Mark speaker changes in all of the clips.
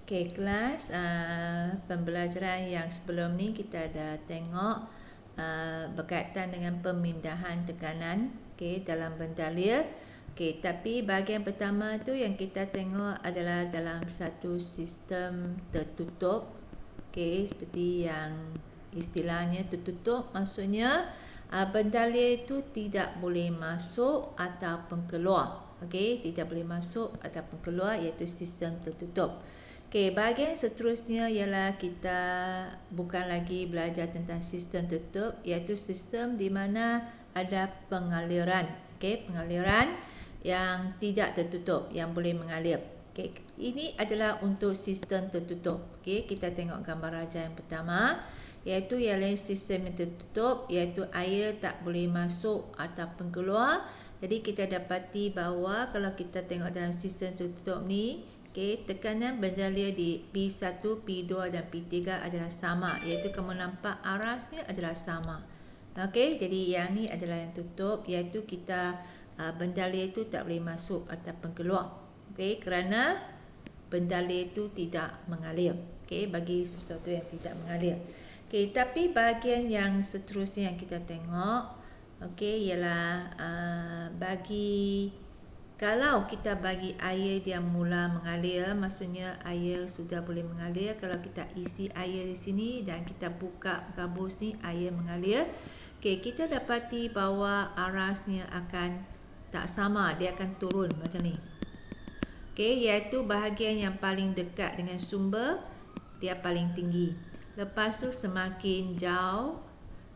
Speaker 1: Okey, kelas pembelajaran yang sebelum ni kita dah tengok berkaitan dengan pemindahan tekanan dalam bentalia. Tapi bahagian pertama tu yang kita tengok adalah dalam satu sistem tertutup. Seperti yang istilahnya tertutup, maksudnya bentalia itu tidak boleh masuk ataupun keluar. Tidak boleh masuk ataupun keluar, iaitu sistem tertutup. Bahagian seterusnya ialah kita bukan lagi belajar tentang sistem tertutup, iaitu sistem di mana ada pengaliran. Pengaliran yang tidak tertutup, yang boleh mengalir. Ini adalah untuk sistem tertutup. Kita tengok gambar raja yang pertama, iaitu ialah sistem yang tertutup, iaitu air tak boleh masuk ataupun keluar. Jadi kita dapati bahawa kalau kita tengok dalam sistem tertutup ni, tekanan bentalia di P1, P2 dan P3 adalah sama, iaitu kamu nampak arasnya adalah sama. Jadi yang ni adalah yang tutup, iaitu kita bentalia itu tak boleh masuk ataupun keluar. Kerana bentalia itu tidak mengalir. Bagi sesuatu yang tidak mengalir. Tapi bahagian yang seterusnya yang kita tengok, ialah bagi kalau kita bagi air dia mula mengalir, maksudnya air sudah boleh mengalir. Kalau kita isi air di sini dan kita buka gabus ni, air mengalir. Kita dapati bahawa arasnya akan tak sama, dia akan turun macam ni. Iaitu bahagian yang paling dekat dengan sumber, dia paling tinggi. Lepas tu semakin jauh,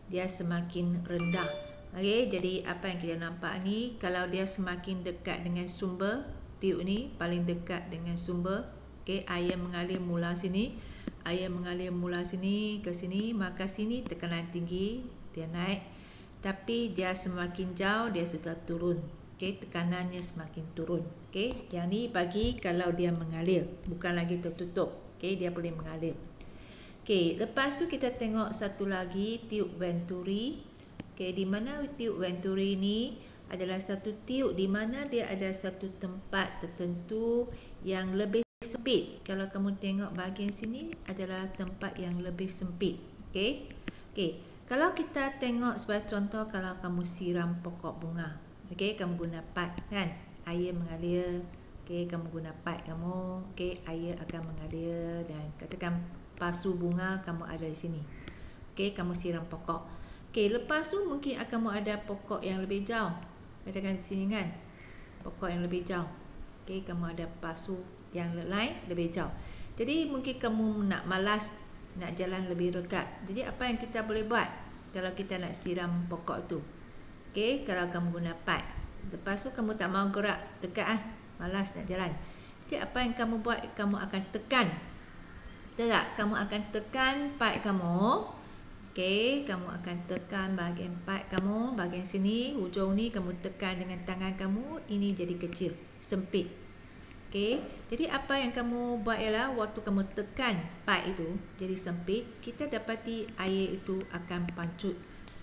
Speaker 1: dia semakin rendah. Jadi apa yang kita nampak ni, kalau dia semakin dekat dengan sumber, tiup ni paling dekat dengan sumber, air mengalir mula sini, air mengalir mula sini ke sini, maka sini tekanan tinggi, dia naik. Tapi dia semakin jauh, dia sudah turun. Tekanannya semakin turun. Yang ni bagi kalau dia mengalir, bukan lagi tertutup. Dia boleh mengalir. Lepas tu kita tengok satu lagi, tiup venturi. Di mana tiup venturi ni adalah satu tiup di mana dia ada satu tempat tertentu yang lebih sempit. Kalau kamu tengok bahagian sini adalah tempat yang lebih sempit. Kalau kita tengok sebagai contoh, kalau kamu siram pokok bunga, kamu guna pipe kan, air mengalir. Kamu guna pipe kamu, air akan mengalir. Dan katakan pasu bunga kamu ada di sini. Kamu siram pokok. Lepas tu mungkin kamu ada pokok yang lebih jauh. Katakan di sini kan, pokok yang lebih jauh. Kamu ada pasu yang lain lebih jauh. Jadi mungkin kamu nak malas, nak jalan lebih dekat. Jadi apa yang kita boleh buat kalau kita nak siram pokok tu? Kalau kamu guna pipe, lepas tu kamu tak mau gerak dekat, malas nak jalan. Jadi apa yang kamu buat, kamu akan tekan. Betul tak? Kamu akan tekan pipe kamu. Kamu akan tekan bahagian pipe kamu, bahagian sini, hujung ni kamu tekan dengan tangan kamu, ini jadi kecil, sempit. Jadi apa yang kamu buat ialah waktu kamu tekan pipe itu jadi sempit, kita dapati air itu akan pancut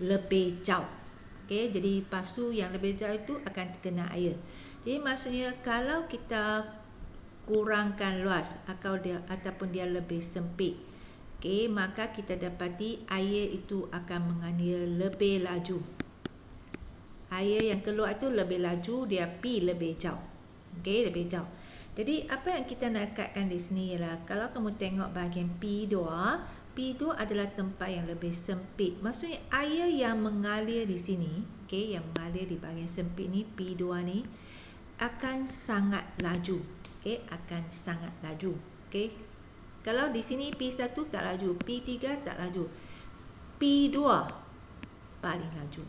Speaker 1: lebih jauh. Jadi pasu yang lebih jauh itu akan terkena air. Jadi maksudnya kalau kita kurangkan luas ataupun dia lebih sempit, maka kita dapati air itu akan mengalir lebih laju. Air yang keluar itu lebih laju, dia pi lebih jauh. Lebih jauh. Jadi apa yang kita nak dekatkan di sini ialah kalau kamu tengok bahagian P2, P2 adalah tempat yang lebih sempit. Maksudnya air yang mengalir di sini, yang mengalir di bahagian sempit ni, P2 ni akan sangat laju. Akan sangat laju. Kalau di sini P1 tak laju, P3 tak laju, P2 paling laju.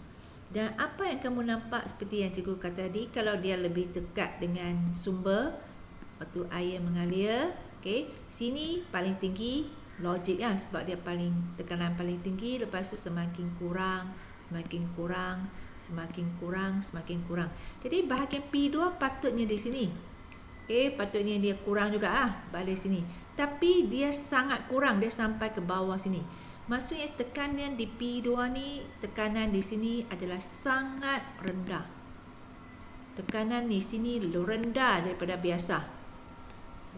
Speaker 1: Dan apa yang kamu nampak seperti yang cikgu kata tadi, kalau dia lebih dekat dengan sumber, waktu air mengalir, sini paling tinggi, logik kan, sebab dia tekanan paling tinggi. Lepas tu semakin kurang, semakin kurang, semakin kurang, semakin kurang. Jadi bahagian P2 patutnya di sini. Patutnya dia kurang juga balik sini. Tapi dia sangat kurang, dia sampai ke bawah sini. Maksudnya tekanan di P2 ni, tekanan di sini adalah sangat rendah. Tekanan di sini rendah daripada biasa.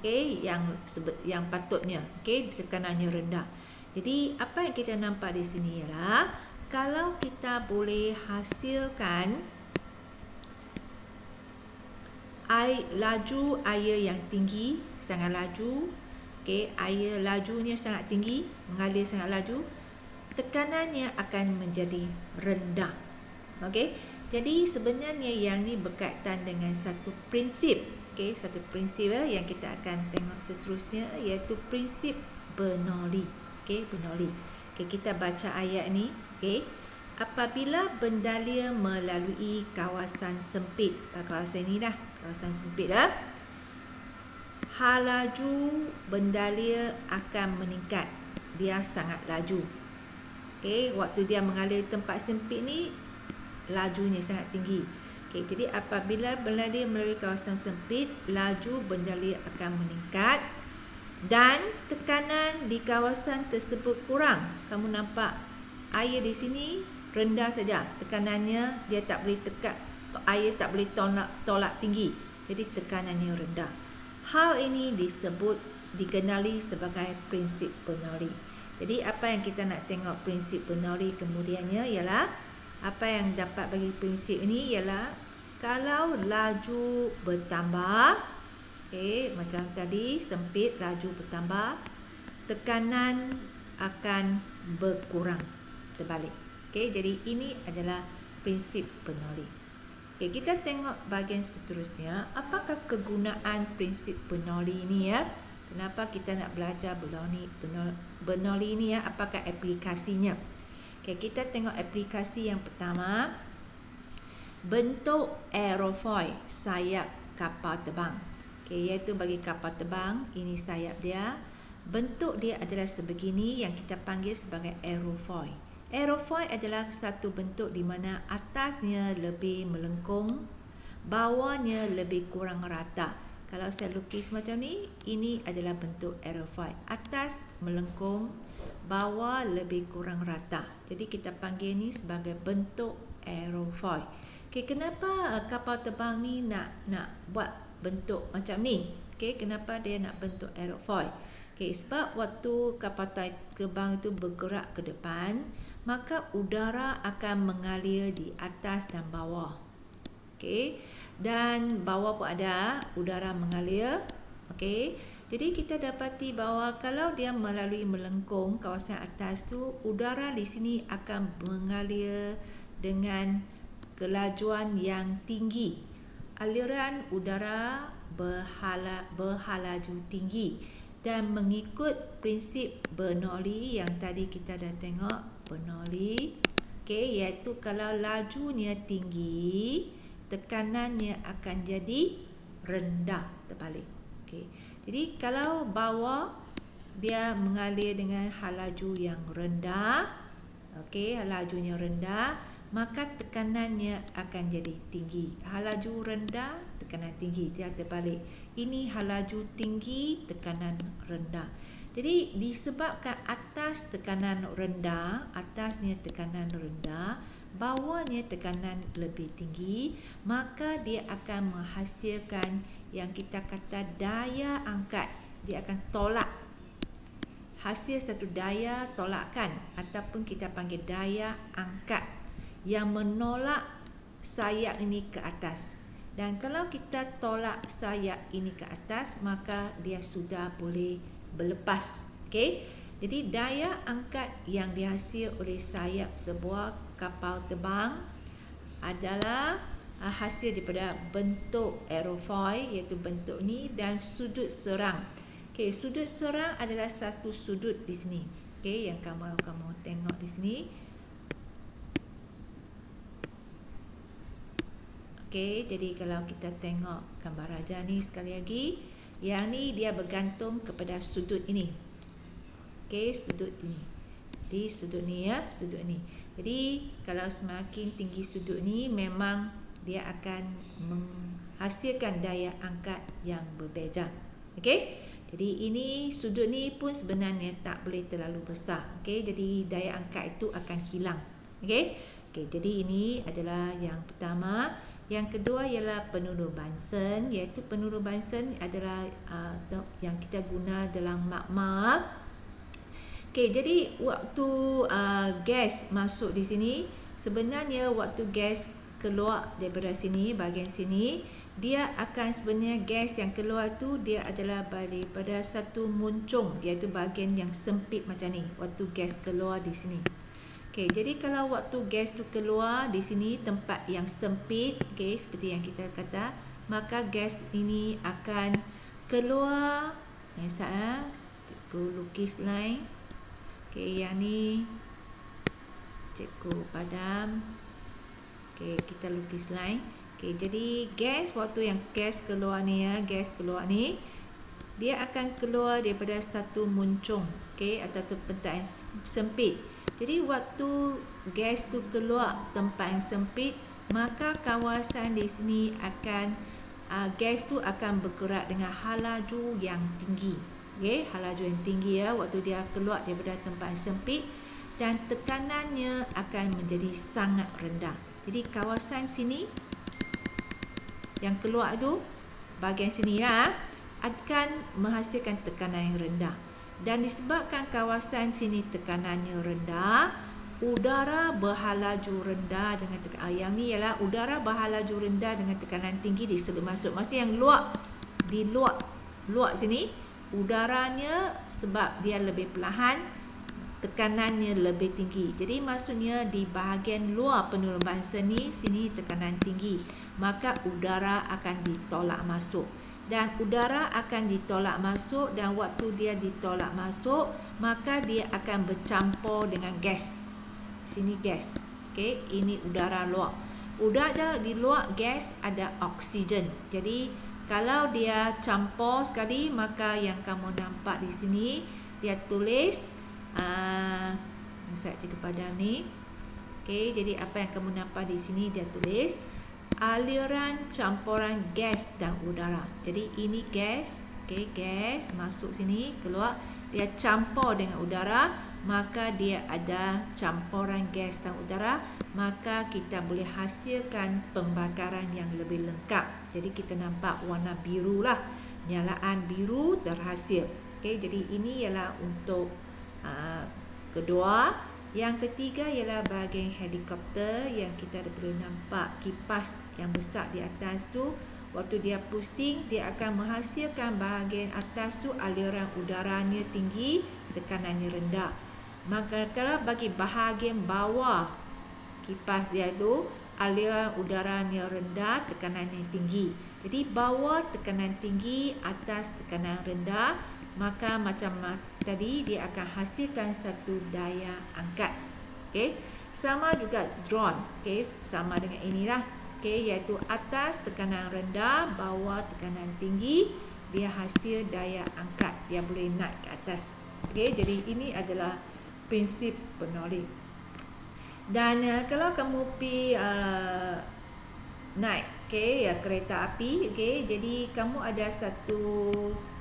Speaker 1: Okey, yang patutnya, okey, tekanannya rendah. Jadi apa yang kita nampak di sini ialah kalau kita boleh hasilkan laju air yang tinggi, sangat laju, okey, air lajunya sangat tinggi, mengalir sangat laju, tekanannya akan menjadi rendah. Okey. Jadi sebenarnya yang ni berkaitan dengan satu prinsip, okey, satu prinsip yang kita akan tengok seterusnya iaitu prinsip Bernoulli. Okey, Bernoulli. Okey, kita baca ayat ni, okey. Apabila bendalia melalui kawasan sempit, kawasan ni dah, kawasan sempit dah, laju bendalia akan meningkat. Dia sangat laju. Okey, waktu dia mengalir tempat sempit ni lajunya sangat tinggi. Okey, jadi apabila bendalia melalui kawasan sempit, laju bendalia akan meningkat dan tekanan di kawasan tersebut kurang. Kamu nampak air di sini rendah saja. Tekanannya dia tak boleh air tak boleh tolak tinggi. Jadi tekanannya rendah. Hal ini dikenali sebagai prinsip Bernoulli. Jadi apa yang kita nak tengok prinsip Bernoulli kemudiannya ialah apa yang dapat bagi prinsip ini ialah kalau laju bertambah, okey, macam tadi sempit laju bertambah, tekanan akan berkurang, terbalik. Okey, jadi ini adalah prinsip Bernoulli. Okey, kita tengok bahagian seterusnya, apakah kegunaan prinsip Bernoulli ini ya? Kenapa kita nak belajar Bernoulli ini ya? Apakah aplikasinya? Okay, kita tengok aplikasi yang pertama, bentuk aerofoil, sayap kapal terbang. Okay, iaitu bagi kapal terbang, ini sayap dia. Bentuk dia adalah sebegini yang kita panggil sebagai aerofoil. Aerofoil adalah satu bentuk di mana atasnya lebih melengkung, bawahnya lebih kurang rata. Kalau saya lukis macam ni, ini adalah bentuk aerofoil. Atas melengkung, bawah lebih kurang rata. Jadi kita panggil ni sebagai bentuk aerofoil. Okey, kenapa kapal terbang ni nak buat bentuk macam ni? Okey, kenapa dia nak bentuk aerofoil? Okey, sebab waktu kapal terbang itu bergerak ke depan, maka udara akan mengalir di atas dan bawah. Okey, dan bawah pun ada udara mengalir. Okey, jadi kita dapati bahawa kalau dia melalui melengkung kawasan atas tu, udara di sini akan mengalir dengan kelajuan yang tinggi. Aliran udara berhalaju tinggi dan mengikut prinsip Bernoulli yang tadi kita dah tengok, Bernoulli, okey, iaitu kalau lajunya tinggi, tekanannya akan jadi rendah, terbalik. Okay. Jadi kalau bawah dia mengalir dengan halaju yang rendah, okey, halajunya rendah, maka tekanannya akan jadi tinggi. Halaju rendah, tekanan tinggi, dia terbalik. Ini halaju tinggi, tekanan rendah. Jadi disebabkan atas tekanan rendah, atasnya tekanan rendah, bawahnya tekanan lebih tinggi, maka dia akan menghasilkan yang kita kata daya angkat. Dia akan tolak, hasil satu daya tolakan ataupun kita panggil daya angkat yang menolak sayap ini ke atas. Dan kalau kita tolak sayap ini ke atas, maka dia sudah boleh berlepas. Okey, jadi daya angkat yang dihasil oleh sayap sebuah kapal terbang adalah hasil daripada bentuk aerofoil, iaitu bentuk ni, dan sudut serang. Okey, sudut serang adalah satu sudut di sini. Okey, yang kamu tengok di sini. Okey, jadi kalau kita tengok gambar raja ni sekali lagi, yang ni dia bergantung kepada sudut ini. Okey, sudut ini. Di sudut ni ya, sudut ni. Jadi kalau semakin tinggi sudut ni, memang dia akan menghasilkan daya angkat yang berbeza. Okey. Jadi ini sudut ni pun sebenarnya tak boleh terlalu besar. Okey, jadi daya angkat itu akan hilang. Okey. Okey, jadi ini adalah yang pertama. Yang kedua ialah penuruh Bunsen, iaitu penuruh Bunsen adalah yang kita guna dalam makmal. Okey, jadi waktu gas masuk di sini, sebenarnya waktu gas keluar daripada sini, bahagian sini, dia akan sebenarnya gas yang keluar tu dia adalah daripada satu muncung, iaitu bahagian yang sempit macam ni, waktu gas keluar di sini. Okey, jadi kalau waktu gas tu keluar di sini tempat yang sempit, okey, seperti yang kita kata, maka gas ini akan keluar. Saya lukis line. Okey, yang ni cikgu padam. Okey, kita lukis line. Okey, jadi gas, waktu yang gas keluar ni ya, gas keluar ni, dia akan keluar daripada satu muncung, okey, atau tempat yang sempit. Jadi waktu gas tu keluar tempat yang sempit, maka kawasan di sini akan gas tu akan bergerak dengan halaju yang tinggi. Okey, halaju yang tinggi ya, waktu dia keluar daripada tempat yang sempit, dan tekanannya akan menjadi sangat rendah. Jadi kawasan sini yang keluar tu, bahagian sini lah, akan menghasilkan tekanan yang rendah. Dan disebabkan kawasan sini tekanannya rendah, udara berhalaju rendah dengan tekanan. Yang ni ialah udara berhalaju rendah dengan tekanan tinggi diseluruh masuk. Maksudnya yang luar sini, udaranya sebab dia lebih perlahan, tekanannya lebih tinggi. Jadi maksudnya di bahagian luar penurunan Bunsen ni, sini tekanan tinggi, maka udara akan ditolak masuk. Dan udara akan ditolak masuk, dan waktu dia ditolak masuk, maka dia akan bercampur dengan gas. Sini gas. Okey, ini udara luar. Udara di luar gas ada oksigen. Jadi kalau dia campur sekali, maka yang kamu nampak di sini dia tulis saya cikgu padam ni. Okey, jadi apa yang kamu nampak di sini dia tulis aliran campuran gas dan udara. Jadi ini gas, okey, gas masuk sini, keluar, dia campur dengan udara, maka dia ada campuran gas dan udara, maka kita boleh hasilkan pembakaran yang lebih lengkap. Jadi kita nampak warna biru lah, nyalaan biru terhasil. Okey, jadi ini ialah untuk kedua. Yang ketiga ialah bahagian helikopter, yang kita boleh nampak kipas yang besar di atas tu. Waktu dia pusing, dia akan menghasilkan bahagian atas tu aliran udaranya tinggi, tekanannya rendah. Maka kalau bagi bahagian bawah kipas dia tu, aliran udaranya rendah, tekanannya tinggi. Jadi bawah tekanan tinggi, atas tekanan rendah, maka macam tadi dia akan hasilkan satu daya angkat. Okey, sama juga drone. Okey, sama dengan inilah. Okey, iaitu atas tekanan rendah, bawah tekanan tinggi, dia hasil daya angkat, dia boleh naik ke atas. Okey, jadi ini adalah prinsip Bernoulli. Dan kalau kamu pergi naik, okey, ya, kereta api, okey, jadi kamu ada satu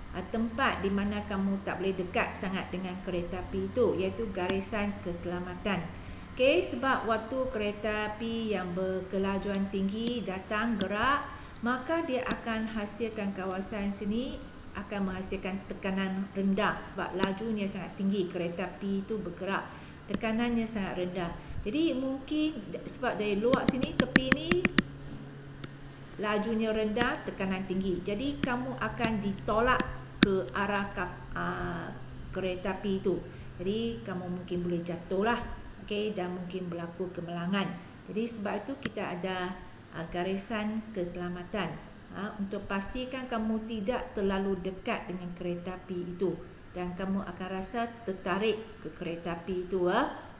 Speaker 1: tempat di mana kamu tak boleh dekat sangat dengan kereta api itu, iaitu garisan keselamatan. Okey, sebab waktu kereta api yang berkelajuan tinggi datang gerak, maka dia akan hasilkan kawasan sini akan menghasilkan tekanan rendah sebab lajunya sangat tinggi, kereta api itu bergerak, tekanannya sangat rendah. Jadi mungkin sebab dari luar sini, tepi ni lajunya rendah, tekanan tinggi, jadi kamu akan ditolak ke arah kereta api itu. Jadi kamu mungkin boleh jatuhlah, okey, dan mungkin berlaku kemalangan. Jadi sebab itu kita ada garisan keselamatan untuk pastikan kamu tidak terlalu dekat dengan kereta api itu, dan kamu akan rasa tertarik ke kereta api itu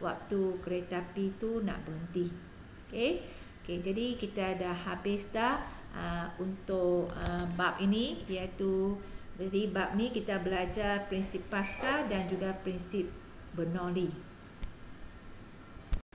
Speaker 1: waktu kereta api itu nak berhenti. Okey, jadi kita dah habis dah untuk bab ini, iaitu jadi bab ni kita belajar prinsip Pascal dan juga prinsip Bernoulli.